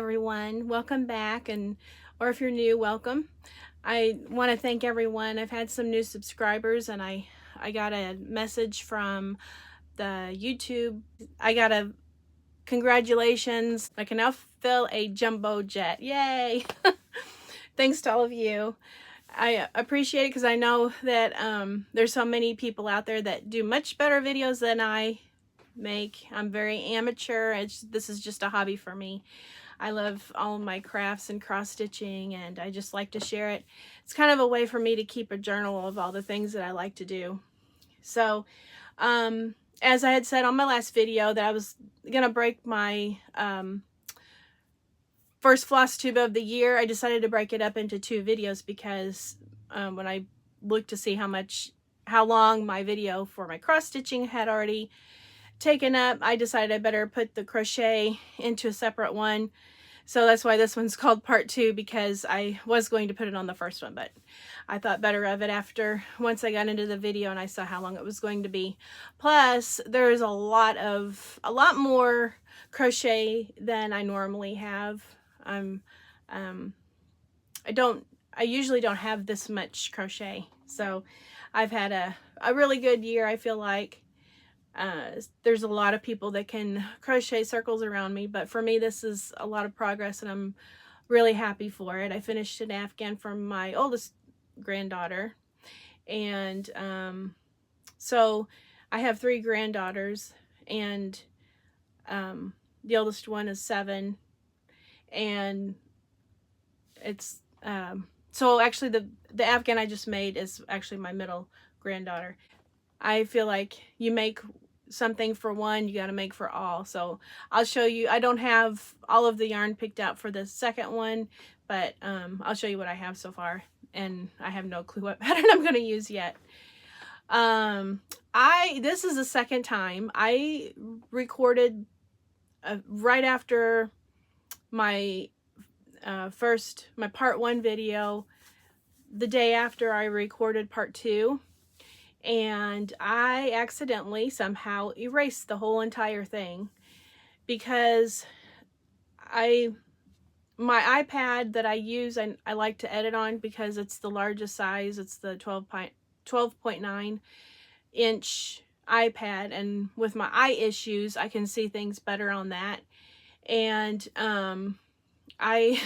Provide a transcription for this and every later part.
everyone. Welcome back, or if you're new, welcome. I want to thank everyone. I've had some new subscribers, and I got a message from the YouTube. I got a congratulations. I can now fill a jumbo jet. Yay! Thanks to all of you. I appreciate it because I know that there's so many people out there that do much better videos than I make. I'm very amateur. This is just a hobby for me. I love all of my crafts and cross stitching, and I just like to share it. It's kind of a way for me to keep a journal of all the things that I like to do. So as I had said on my last video that I was gonna break my first Flosstube of the year, I decided to break it up into 2 videos because when I looked to see how long my video for my cross stitching had already taken up, I decided I better put the crochet into a separate one. So that's why this one's called part 2, because I was going to put it on the first one, but I thought better of it once I got into the video and I saw how long it was going to be. Plus, there's a lot more crochet than I normally have. I usually don't have this much crochet, so I've had a really good year. I feel like there's a lot of people that can crochet circles around me, but for me this is a lot of progress and I'm really happy for it. I finished an Afghan from my oldest granddaughter, and so I have 3 granddaughters, and the oldest one is 7, and it's so actually the Afghan I just made is actually my middle granddaughter. I feel like you make something for one, you got to make for all. So I'll show you. I don't have all of the yarn picked out for the second one, but I'll show you what I have so far, and I have no clue what pattern I'm going to use yet. This is the second time I recorded right after my my part 1 video, the day after I recorded part 2. And I accidentally somehow erased the whole entire thing because my iPad that I use, I like to edit on because it's the largest size. It's the 12.9 inch iPad, and with my eye issues I can see things better on that. And I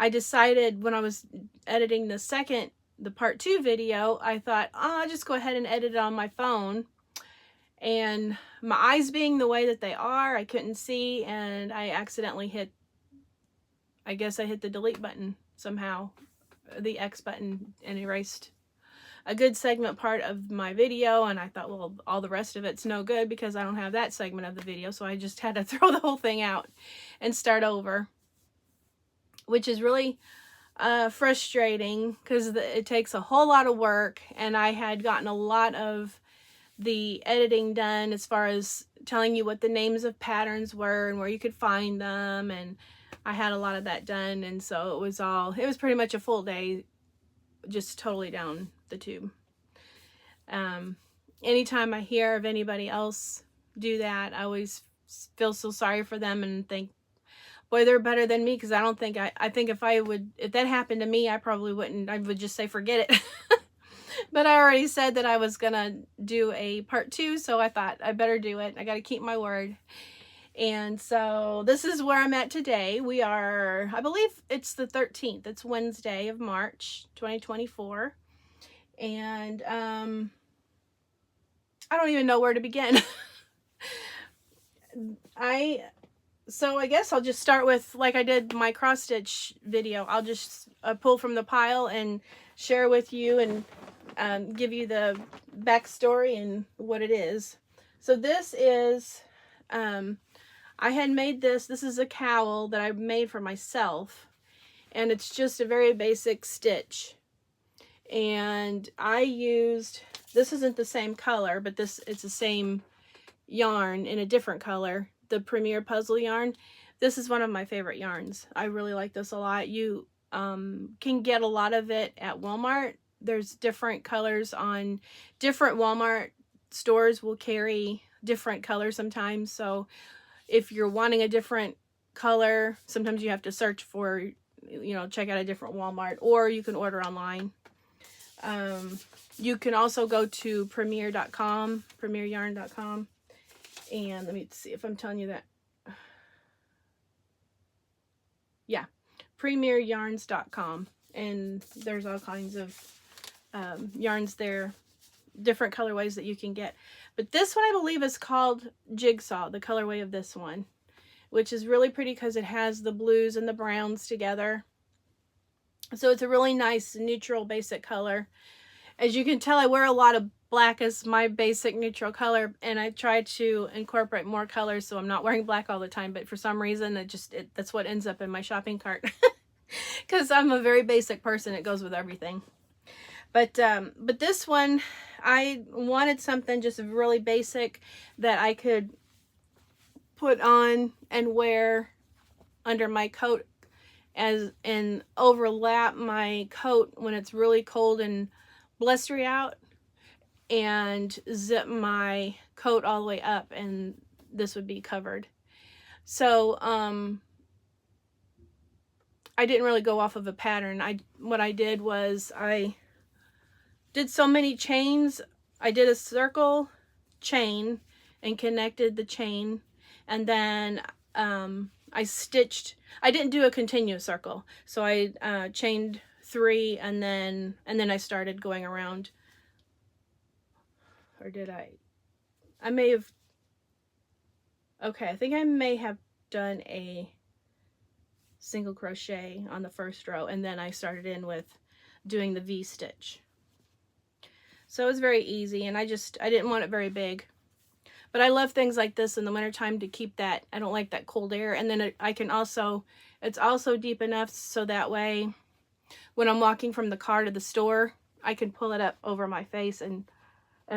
decided when I was editing the part 2 video, I thought, oh, I'll just go ahead and edit it on my phone. And my eyes being the way that they are, I couldn't see, and I accidentally I guess I hit the delete button somehow, the X button, and erased a good segment part of my video. And I thought, well, all the rest of it's no good because I don't have that segment of the video, so I just had to throw the whole thing out and start over, which is really frustrating because it takes a whole lot of work, and I had gotten a lot of the editing done as far as telling you what the names of patterns were and where you could find them, and I had a lot of that done, and so it was pretty much a full day just totally down the tube. Anytime I hear of anybody else do that, I always feel so sorry for them and think, boy, they're better than me, because I don't think I think if that happened to me, I probably wouldn't. I would just say forget it. But I already said that I was gonna do a part 2, so I thought I better do it. I got to keep my word. And so this is where I'm at today. We are, I believe it's the 13th. It's Wednesday of March 2024, and I don't even know where to begin. So I guess I'll just start with, like I did my cross stitch video, I'll just pull from the pile and share with you and give you the backstory and what it is. So this is, I had made this is a cowl that I made for myself, and it's just a very basic stitch. And I used, this isn't the same color, but it's the same yarn in a different color, the Premier Puzzle yarn. This is one of my favorite yarns. I really like this a lot. You can get a lot of it at Walmart. There's different colors on different Walmart stores will carry different colors sometimes. So if you're wanting a different color. Sometimes you have to search for, you know, check out a different Walmart, or you can order online. You can also go to premieryarn.com, and let me see if I'm telling you that. Yeah, premieryarns.com, and there's all kinds of yarns there, different colorways that you can get. But this one I believe is called Jigsaw, the colorway of this one, which is really pretty because it has the blues and the browns together. So it's a really nice neutral basic color. As you can tell, I wear a lot of black as my basic neutral color, and I try to incorporate more colors, so I'm not wearing black all the time, but for some reason that's what ends up in my shopping cart. Because I'm a very basic person, it goes with everything. But this one, I wanted something just really basic that I could put on and wear under my coat and overlap my coat when it's really cold and blustery out, and zip my coat all the way up, and this would be covered. So I didn't really go off of a pattern. What I did was I did so many chains. I did a circle chain and connected the chain, and then I stitched. I didn't do a continuous circle, so I chained 3, and then I started going around. Or did I? I may have. Okay, I think I may have done a single crochet on the first row, and then I started in with doing the V-stitch. So it was very easy, and I didn't want it very big. But I love things like this in the wintertime to keep that, I don't like that cold air. And then I can also, it's also deep enough so that way when I'm walking from the car to the store, I can pull it up over my face and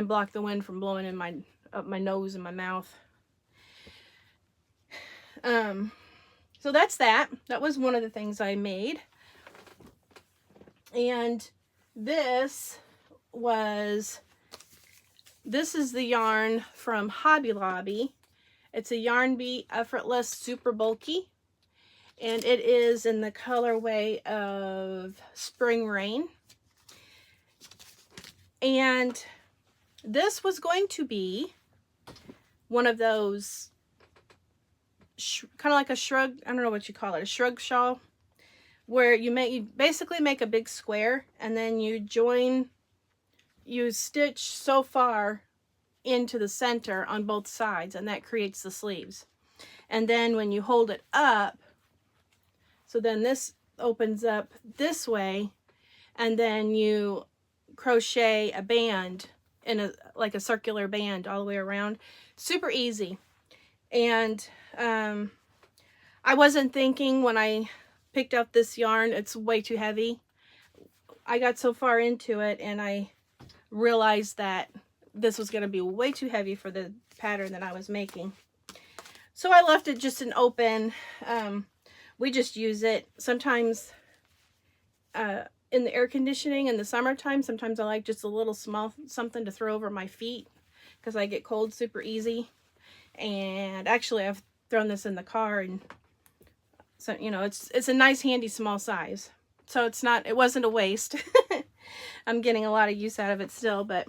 block the wind from blowing in up my nose and my mouth. So that's that. That was one of the things I made. And this is the yarn from Hobby Lobby. It's a Yarn Bee Effortless Super Bulky, and it is in the colorway of Spring Rain. And this was going to be one of those kind of like a shrug, I don't know what you call it, a shrug shawl, where you basically make a big square, and then you stitch so far into the center on both sides, and that creates the sleeves. And then when you hold it up, so then this opens up this way, and then you crochet a band in like a circular band all the way around. Super easy. And I wasn't thinking when I picked up this yarn, it's way too heavy. I got so far into it and I realized that this was going to be way too heavy for the pattern that I was making. So I left it just an open. We just use it sometimes in the air conditioning in the summertime. Sometimes I like just a little small something to throw over my feet because I get cold super easy. And actually I've thrown this in the car, and so, you know, it's a nice handy small size. So it wasn't a waste. I'm getting a lot of use out of it still, but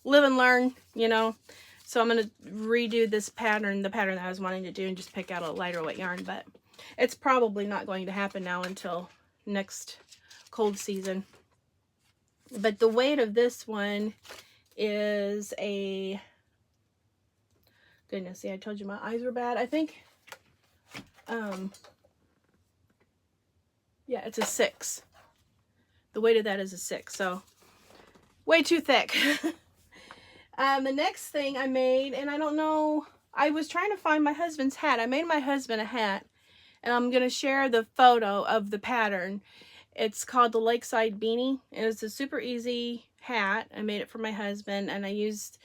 live and learn, you know. So I'm going to redo this pattern, the pattern that I was wanting to do, and just pick out a lighter weight yarn, but it's probably not going to happen now until next cold season. But the weight of this one is a, goodness, see, I told you my eyes were bad. I think, yeah, it's a 6. The weight of that is a 6, so way too thick. The next thing I made, and I don't know, I was trying to find my husband's hat. I made my husband a hat, and I'm going to share the photo of the pattern. It's called the Lakeside Beanie, and it's a super easy hat. I made it for my husband, and I used,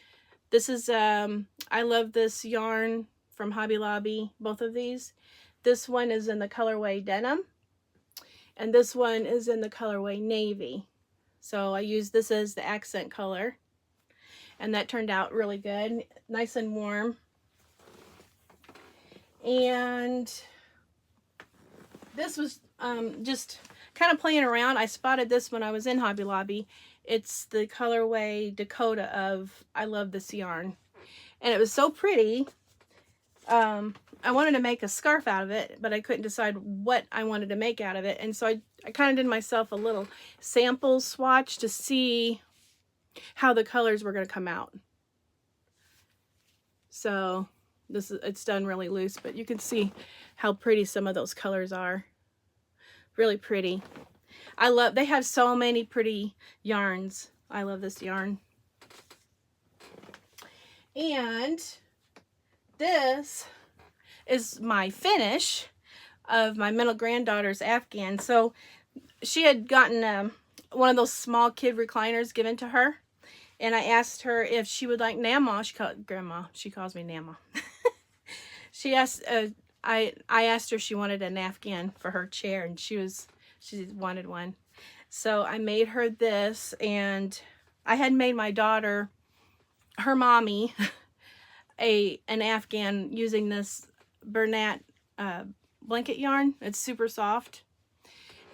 this is, I love this yarn from Hobby Lobby, both of these. This one is in the colorway Denim, and this one is in the colorway Navy. So I used this as the accent color, and that turned out really good, nice and warm. And this was just kind of playing around. I spotted this when I was in Hobby Lobby. It's the colorway Dakota of I Love This Yarn. And it was so pretty. I wanted to make a scarf out of it, but I couldn't decide what I wanted to make out of it. And so I kind of did myself a little sample swatch to see how the colors were going to come out. So it's done really loose, but you can see how pretty some of those colors are. Really pretty. They have so many pretty yarns. I love this yarn. And this is my finish of my middle granddaughter's Afghan. So she had gotten one of those small kid recliners given to her. And I asked her if she would like Nama. Grandma. She calls me Nama. She asked, I asked her if she wanted an Afghan for her chair, and she wanted one. So I made her this, and I had made my daughter, her mommy, an Afghan using this Bernat blanket yarn. It's super soft.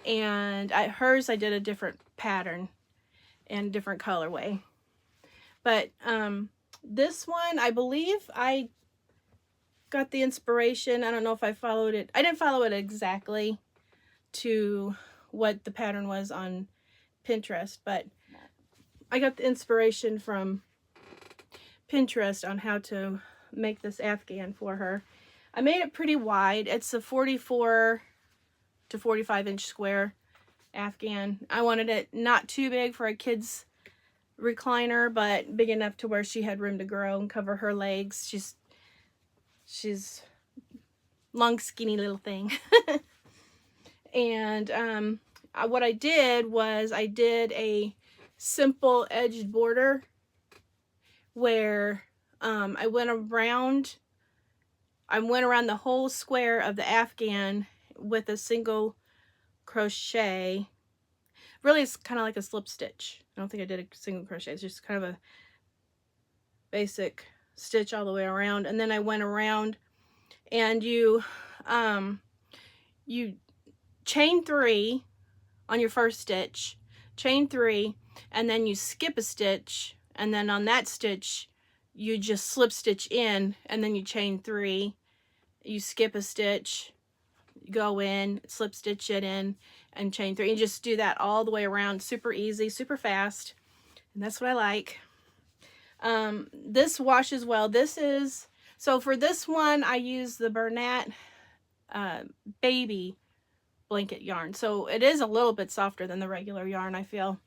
And hers I did a different pattern and different colorway. But this one, I believe I got the inspiration. I don't know if I followed it. I didn't follow it exactly to what the pattern was on Pinterest, but I got the inspiration from Pinterest on how to make this Afghan for her. I made it pretty wide. It's a 44 to 45 inch square Afghan. I wanted it not too big for a kid's recliner, but big enough to where she had room to grow and cover her legs. She's long, skinny little thing. And what I did was I did a simple edged border where I went around the whole square of the Afghan with a single crochet. Really, it's kind of like a slip stitch. I don't think I did a single crochet. It's just kind of a basic stitch all the way around. And then I went around, and you chain 3 on your first stitch, chain 3, and then you skip a stitch, and then on that stitch you just slip stitch in, and then you chain 3, you skip a stitch, go in, slip stitch it in, and chain 3. You just do that all the way around. Super easy, super fast, and that's what I like. This washes well. So for this one I use the Bernat baby blanket yarn, so it is a little bit softer than the regular yarn. I feel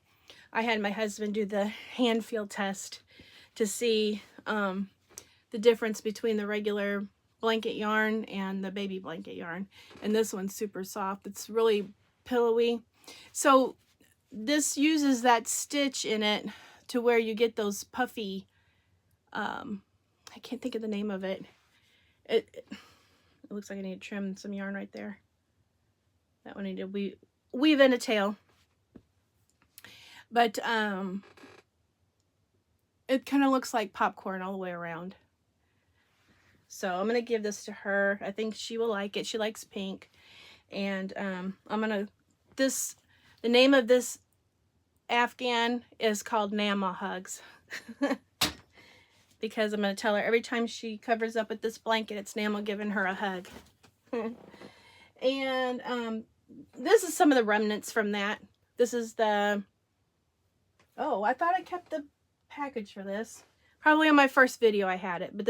I had my husband do the hand feel test to see the difference between the regular blanket yarn and the baby blanket yarn, and this one's super soft. It's really pillowy. So this uses that stitch in it to where you get those puffy, I can't think of the name of it. It looks like I need to trim some yarn right there. That one I need to weave in a tail. But it kind of looks like popcorn all the way around. So I'm going to give this to her. I think she will like it. She likes pink. And the name of this Afghan is called Nama Hugs. Because I'm going to tell her every time she covers up with this blanket, it's Nama giving her a hug. And this is some of the remnants from that. This is the... Oh, I thought I kept the package for this. Probably on my first video I had it, but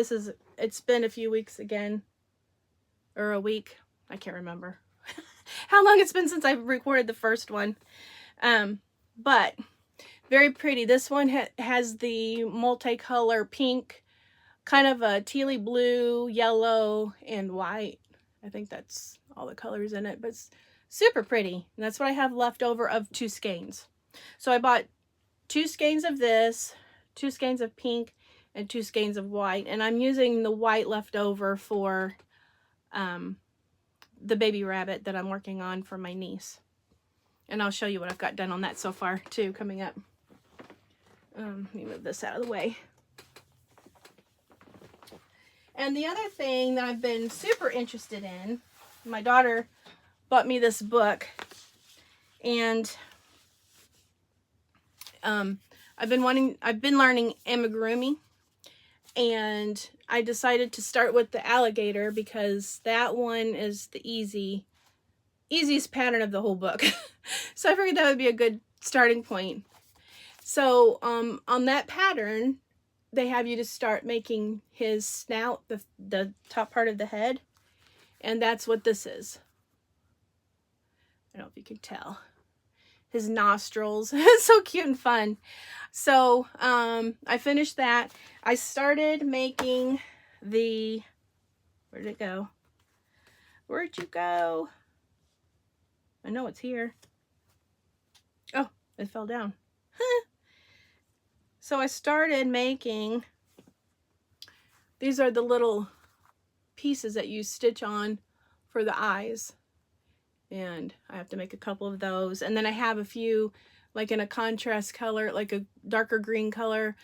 it's been a few weeks again. Or a week. I can't remember how long it's been since I recorded the first one. But very pretty. This one has the multicolor pink, kind of a tealy blue, yellow, and white. I think that's all the colors in it, but it's super pretty. And that's what I have left over of 2 skeins. So I bought 2 skeins of this, 2 skeins of pink, and 2 skeins of white. And I'm using the white left over for the baby rabbit that I'm working on for my niece. And I'll show you what I've got done on that so far too, coming up. Let me move this out of the way. And the other thing that I've been super interested in, my daughter bought me this book, and I've been learning amigurumi, and I decided to start with the alligator because that one is the easiest pattern of the whole book. So I figured that would be a good starting point. So on that pattern, they have you to start making his snout, the top part of the head, and that's what this is. I don't know if you can tell. His nostrils. It's so cute and fun. So I finished that. I started making the, where did it go? Where'd you go? I know it's here. Oh, it fell down. So I started making, these are the little pieces that you stitch on for the eyes. And I have to make a couple of those. And then I have a few, like in a contrast color, like a darker green color,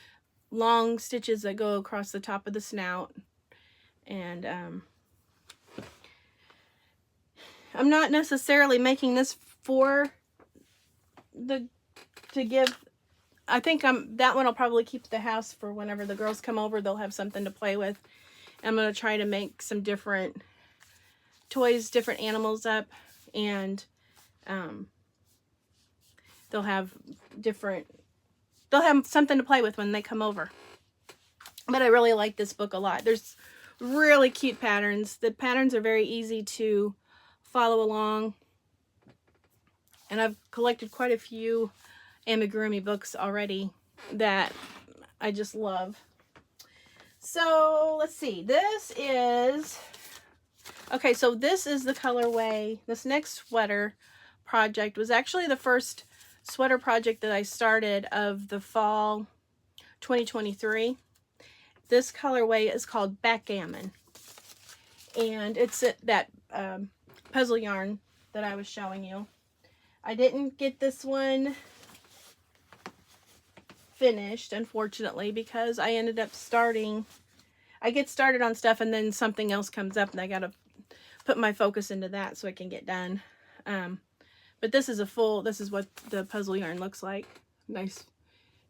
long stitches that go across the top of the snout. And I'm not necessarily making this for to give. I think that one I'll probably keep at the house for whenever the girls come over. They'll have something to play with. I'm going to try to make some different toys, different animals up, and they'll have something to play with when they come over. But I really like this book a lot. There's really cute patterns. The patterns are very easy to follow along. And I've collected quite a few amigurumi books already that I just love. So let's see. This is the colorway. This next sweater project was actually the first sweater project that I started of the fall 2023. This colorway is called Backgammon, and it's that puzzle yarn that I was showing you. I didn't get this one finished, unfortunately, because I ended up I get started on stuff and then something else comes up and I gotta put my focus into that so it can get done. But this is what the puzzle yarn looks like. Nice.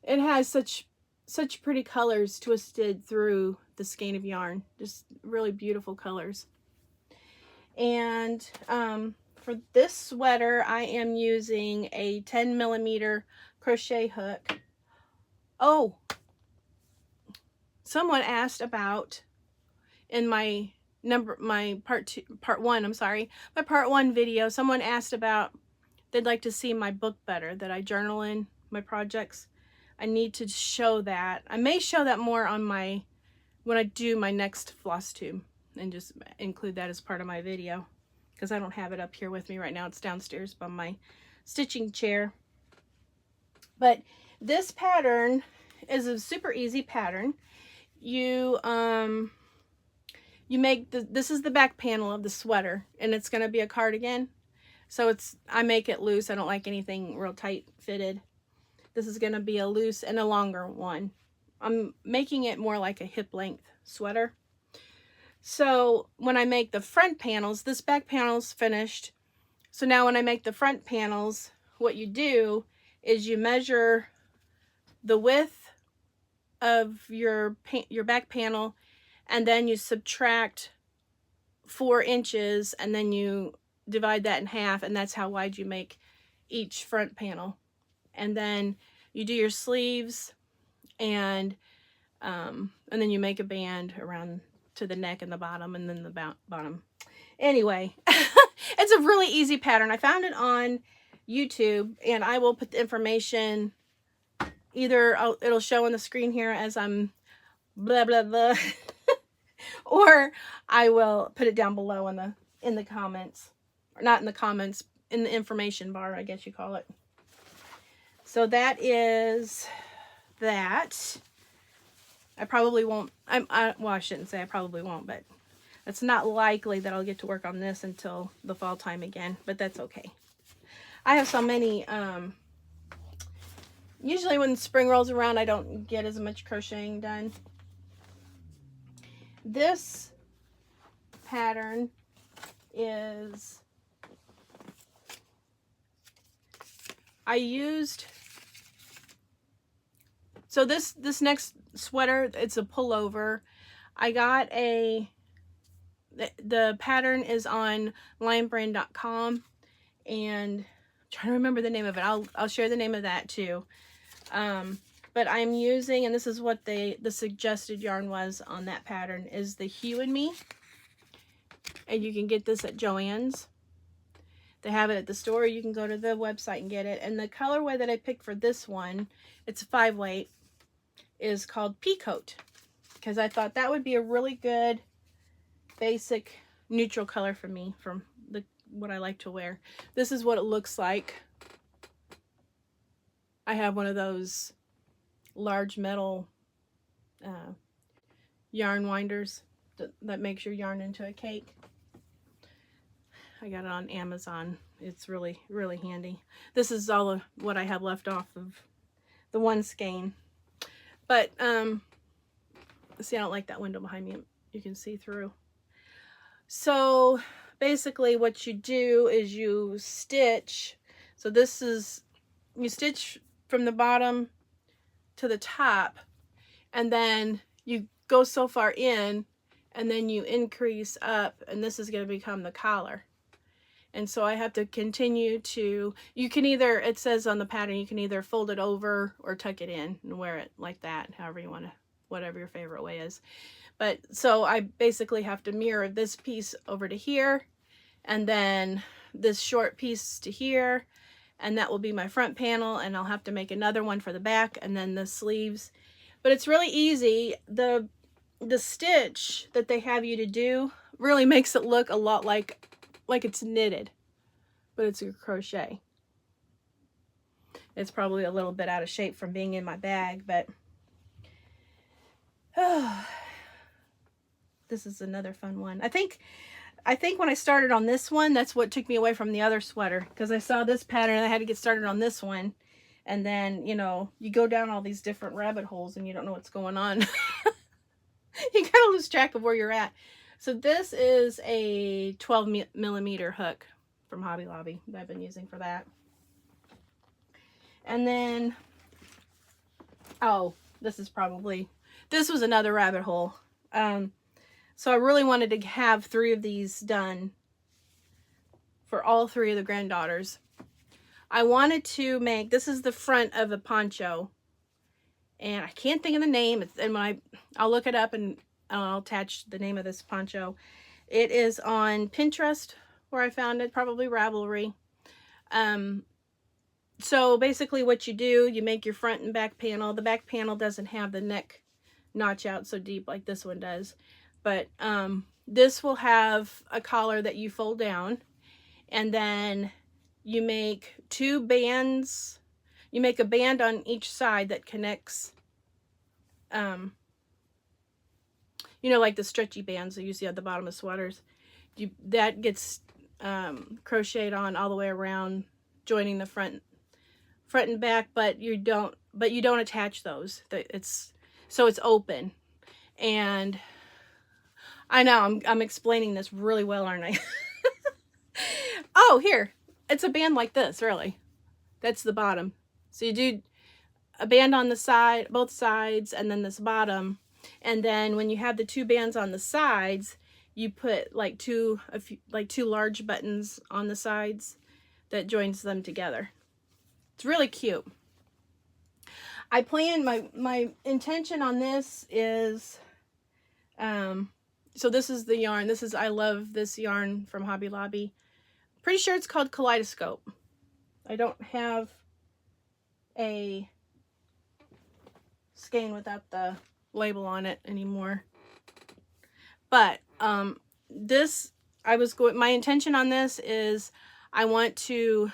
It has such pretty colors twisted through the skein of yarn. Just really beautiful colors. And for this sweater, I am using a 10mm crochet hook. Oh, someone asked about in my part one video, someone asked about they'd like to see my book better, that I journal in my projects. I need to show that. I may show that more on when I do my next Flosstube, and just include that as part of my video, because I don't have it up here with me right now. It's downstairs by my stitching chair. But this pattern is a super easy pattern. You make this is the back panel of the sweater, and it's going to be a cardigan. So I make it loose. I don't like anything real tight fitted. This is going to be a loose and a longer one. I'm making it more like a hip length sweater. So when I make the front panels, this back panel's finished. So now when I make the front panels, what you do is you measure the width of your back panel, and then you subtract 4 inches, and then you divide that in half, and that's how wide you make each front panel. And then you do your sleeves, and then you make a band around to the neck and the bottom, and then the bottom. Anyway, it's a really easy pattern. I found it on YouTube, and I will put the information, either it'll show on the screen here as I'm blah blah blah, or I will put it down below in the comments, or not in the comments, in the information bar, I guess you call it. So that is that. I probably won't, well, I shouldn't say I probably won't, but it's not likely that I'll get to work on this until the fall time again, but that's okay. I have so many, usually when spring rolls around, I don't get as much crocheting done. this pattern is, I used, so this next sweater, it's a pullover. I got the pattern is on lionbrand.com, and I'm trying to remember the name of it. I'll share the name of that too. But I'm using, and this is what the suggested yarn was on that pattern, is the Hue and Me. And you can get this at Joann's. They have it at the store. You can go to the website and get it. And the colorway that I picked for this one, it's a 5-weight, is called Peacoat. Because I thought that would be a really good basic neutral color for me, from what I like to wear. This is what it looks like. I have one of those large metal yarn winders that makes your yarn into a cake. I got it on Amazon. It's really, really handy. This is all of what I have left off of the one skein. But, see, I don't like that window behind me. You can see through. So, basically what you do is you stitch. So this is, you stitch from the bottom to the top, and then you go so far in, and then you increase up, and this is going to become the collar. And so I have to continue to, you can either, it says on the pattern, you can either fold it over or tuck it in and wear it like that, however you want to, whatever your favorite way is. But so I basically have to mirror this piece over to here, and then this short piece to here, and that will be my front panel, and I'll have to make another one for the back, and then the sleeves. But it's really easy. The stitch that they have you to do really makes it look a lot like it's knitted, but it's a crochet. It's probably a little bit out of shape from being in my bag, but this is another fun one. I think when I started on this one, that's what took me away from the other sweater, because I saw this pattern and I had to get started on this one. And then, you know, you go down all these different rabbit holes and you don't know what's going on. You kind of lose track of where you're at. So this is a 12mm hook from Hobby Lobby that I've been using for that. And then, oh, this was another rabbit hole. So I really wanted to have 3 of these done for all 3 of the granddaughters. I wanted to make, this is the front of the poncho, and I can't think of the name. And I'll look it up and I'll attach the name of this poncho. It is on Pinterest where I found it, probably Ravelry. So basically what you do, you make your front and back panel. The back panel doesn't have the neck notch out so deep like this one does. But this will have a collar that you fold down, and then you make 2 bands. You make a band on each side that connects, you know, like the stretchy bands that you see at the bottom of sweaters. That gets crocheted on all the way around, joining the front and back, but you don't attach those. So it's open. And I know I'm explaining this really well, aren't I? Oh, here. It's a band like this, really. That's the bottom. So you do a band on the side, both sides, and then this bottom. And then when you have the 2 bands on the sides, you put like two large buttons on the sides that joins them together. It's really cute. I plan, my intention on this is, so this is the yarn. I love this yarn from Hobby Lobby. Pretty sure it's called Kaleidoscope. I don't have a skein without the label on it anymore. But my intention on this is I'm going to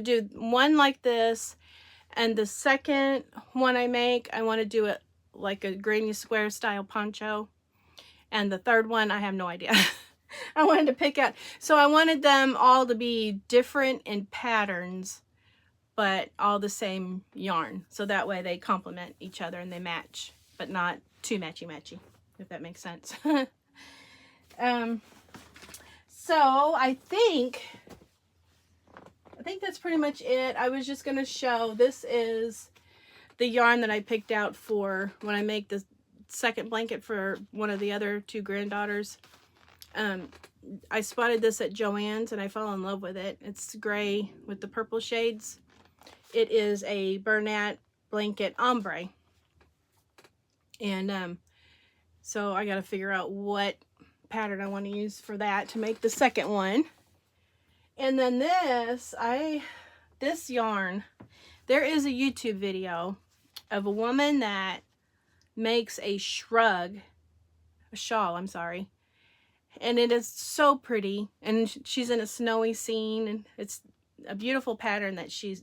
do one like this, and the second one I make, I want to do it like a granny square style poncho. And the third one, I have no idea. I wanted to pick out, so I wanted them all to be different in patterns, but all the same yarn. So that way they complement each other and they match, but not too matchy-matchy, if that makes sense. So I think that's pretty much it. I was just going to show, this is the yarn that I picked out for when I make the second blanket for one of the other two granddaughters. I spotted this at Joann's and I fell in love with it. It's gray with the purple shades. It is a Bernat blanket ombre. And so I got to figure out what pattern I want to use for that to make the second one. And then this yarn, there is a YouTube video of a woman that makes a shrug, a shawl, I'm sorry. And it is so pretty, and she's in a snowy scene, and it's a beautiful pattern that she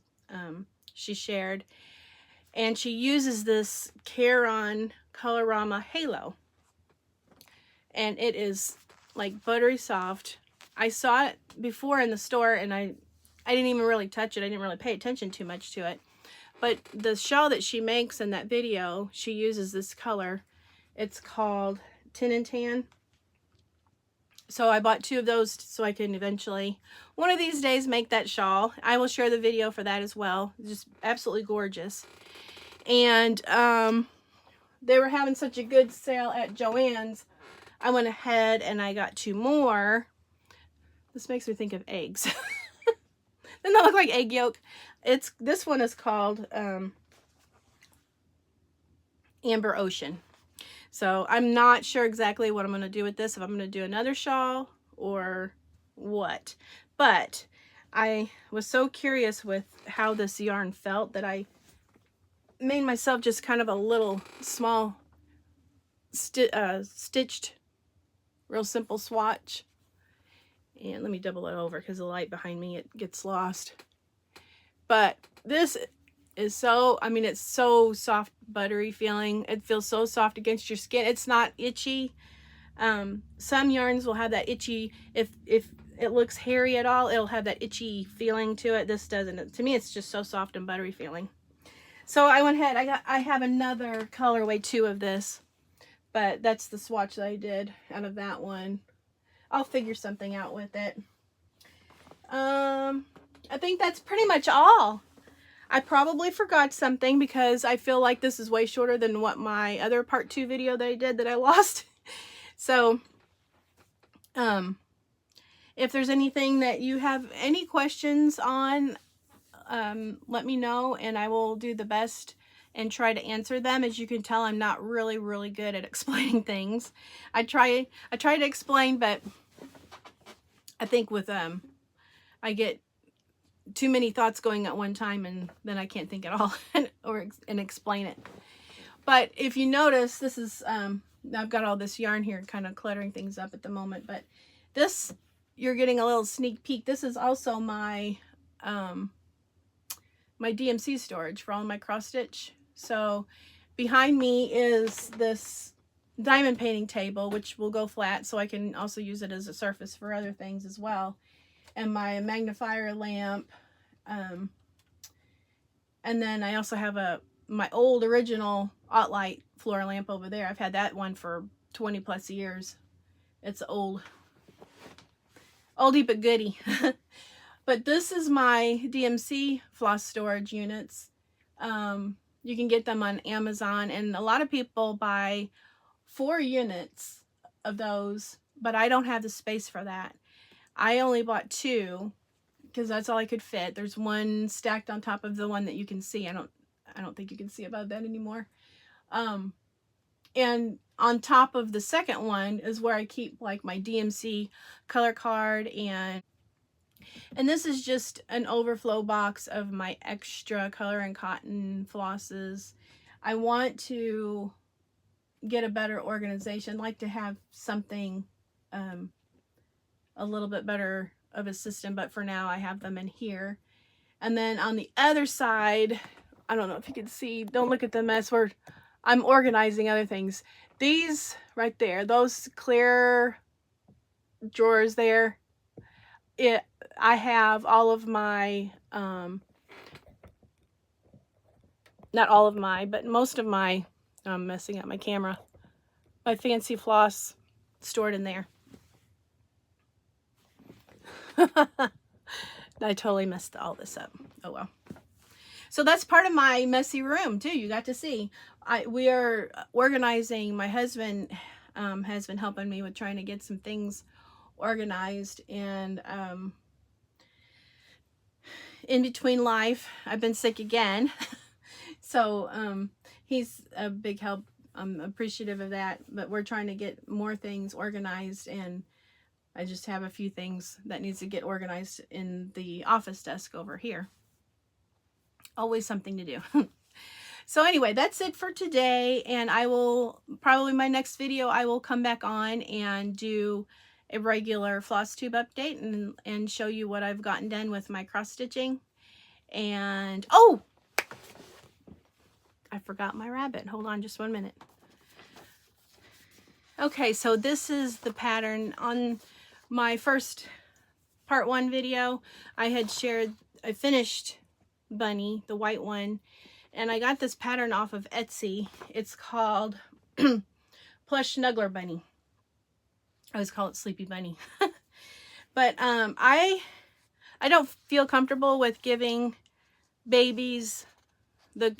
shared. And she uses this Ganon Colorama halo, and it is like buttery soft. I saw it before in the store, and I didn't even really touch it. I didn't really pay attention too much to it. But the shawl that she makes in that video, she uses this color. It's called Tin and Tan. So I bought 2 of those so I can eventually, one of these days, make that shawl. I will share the video for that as well. It's just absolutely gorgeous. And they were having such a good sale at Joann's. I went ahead and I got 2 more. This makes me think of eggs. Doesn't that look like egg yolk? This one is called Amber Ocean. So I'm not sure exactly what I'm going to do with this, if I'm going to do another shawl or what. But I was so curious with how this yarn felt that I made myself just kind of a little small stitched, real simple swatch. And let me double it over because the light behind me, it gets lost. But this is so, I mean, it's so soft, buttery feeling. It feels so soft against your skin. It's not itchy. Some yarns will have that itchy, if it looks hairy at all, it'll have that itchy feeling to it. This doesn't. To me, it's just so soft and buttery feeling. So I went ahead, I have another colorway too of this, but that's the swatch that I did out of that one. I'll figure something out with it. I think that's pretty much all. I probably forgot something because I feel like this is way shorter than what my other part 2 video that I did that I lost. So, if there's anything that you have any questions on, let me know and I will do the best and try to answer them. As you can tell, I'm not really good at explaining things. I try to explain, but I think with I get too many thoughts going at one time and then I can't think at all and explain it. But if you notice, this is I've got all this yarn here kind of cluttering things up at the moment, but this, you're getting a little sneak peek. This is also my my DMC storage for all my cross stitch. So behind me is this diamond painting table, which will go flat, so I can also use it as a surface for other things as well. And my magnifier lamp. And then I also have my old original Ottlight floor lamp over there. I've had that one for 20 plus years. It's oldie but goodie. But this is my DMC floss storage units. You can get them on Amazon, and a lot of people buy 4 units of those, but I don't have the space for that. I only bought 2 because that's all I could fit. There's one stacked on top of the one that you can see. I don't think you can see above that anymore. And on top of the second one is where I keep like my DMC color card, and this is just an overflow box of my extra color and cotton flosses. I want to get a better organization, like to have something a little bit better of a system, but for now I have them in here. And then on the other side, I don't know if you can see, don't look at the mess where I'm organizing other things. These right there, those clear drawers there, I have all of my, not all of my, but most of my, I'm messing up my camera, my fancy floss stored in there. I totally messed all this up. Oh well. So that's part of my messy room too. You got to see. We are organizing. My husband has been helping me with trying to get some things organized, and in between life, I've been sick again. So he's a big help. I'm appreciative of that, but we're trying to get more things organized, and I just have a few things that needs to get organized in the office desk over here. Always something to do. So anyway, that's it for today, and I will probably my next video I will come back on and do a regular Flosstube update and show you what I've gotten done with my cross stitching. And oh, I forgot my rabbit. Hold on just 1 minute. Okay, so this is the pattern. On my first part 1 video, I had shared, I finished Bunny, the white one, and I got this pattern off of Etsy. It's called Plush Snuggler Bunny. I always call it Sleepy Bunny. But I don't feel comfortable with giving babies the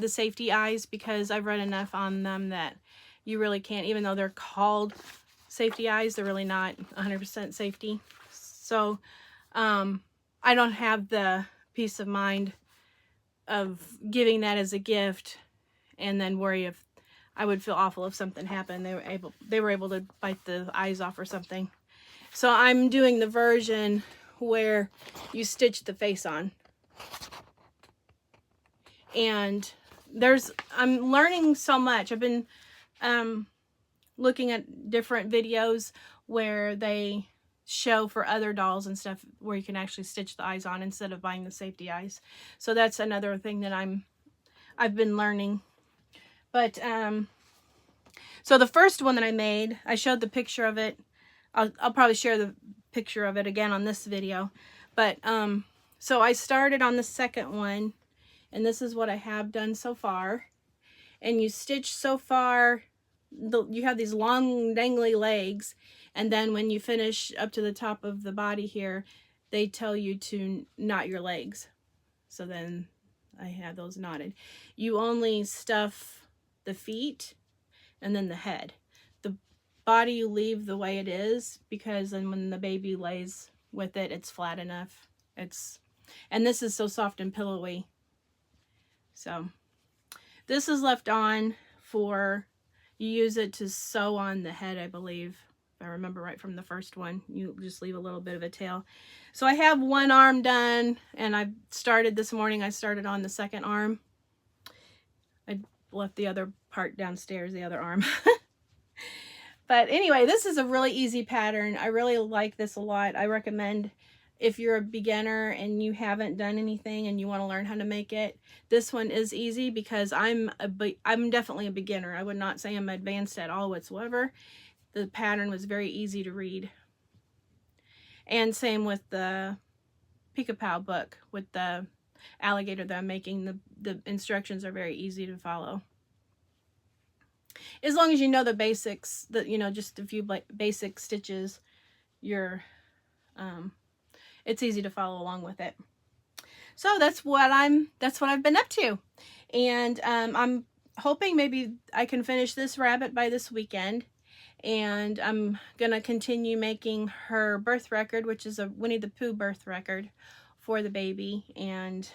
safety eyes, because I've read enough on them that you really can't, even though they're called safety eyes, they're really not 100% safety. So I don't have the peace of mind of giving that as a gift and then worry if I would feel awful if something happened. They were able to bite the eyes off or something. So I'm doing the version where you stitch the face on. And I'm learning so much. I've been looking at different videos where they show for other dolls and stuff where you can actually stitch the eyes on instead of buying the safety eyes. So that's another thing that I've been learning. But so the first one that I made, I showed the picture of it. I'll probably share the picture of it again on this video. But so I started on the second one, and this is what I have done so far. And you stitch so far, you have these long dangly legs, and then when you finish up to the top of the body here, they tell you to knot your legs. So then I have those knotted. You only stuff the feet and then the head. The body you leave the way it is, because then when the baby lays with it, it's flat enough. And this is so soft and pillowy. So this is left on for, you use it to sew on the head, I believe. If I remember right from the first one, you just leave a little bit of a tail. So I have one arm done, and I started this morning. I started on the second arm. I left the other part downstairs, the other arm. But anyway, this is a really easy pattern. I really like this a lot. I recommend, if you're a beginner and you haven't done anything and you want to learn how to make it, this one is easy, because I'm definitely a beginner. I would not say I'm advanced at all whatsoever. The pattern was very easy to read. And same with the Peek-a-Pow book with the alligator that I'm making. The instructions are very easy to follow. As long as you know the basics, just a few basic stitches, it's easy to follow along with it. So that's what I've been up to. And I'm hoping maybe I can finish this rabbit by this weekend. And I'm gonna continue making her birth record, which is a Winnie the Pooh birth record for the baby. And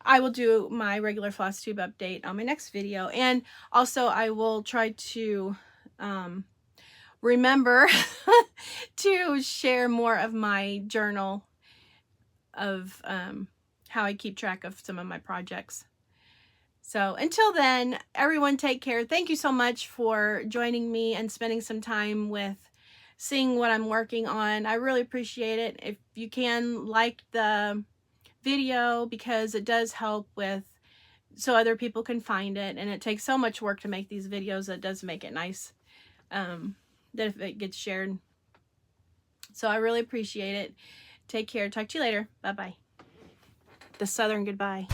I will do my regular Flosstube update on my next video. And also I will try to remember to share more of my journal of how I keep track of some of my projects. So until then, everyone take care. Thank you so much for joining me and spending some time with seeing what I'm working on. I really appreciate it. If you can, like the video, because it does help with, so other people can find it. And it takes so much work to make these videos, that does make it nice that if it gets shared. So I really appreciate it. Take care. Talk to you later. Bye-bye. The Southern goodbye.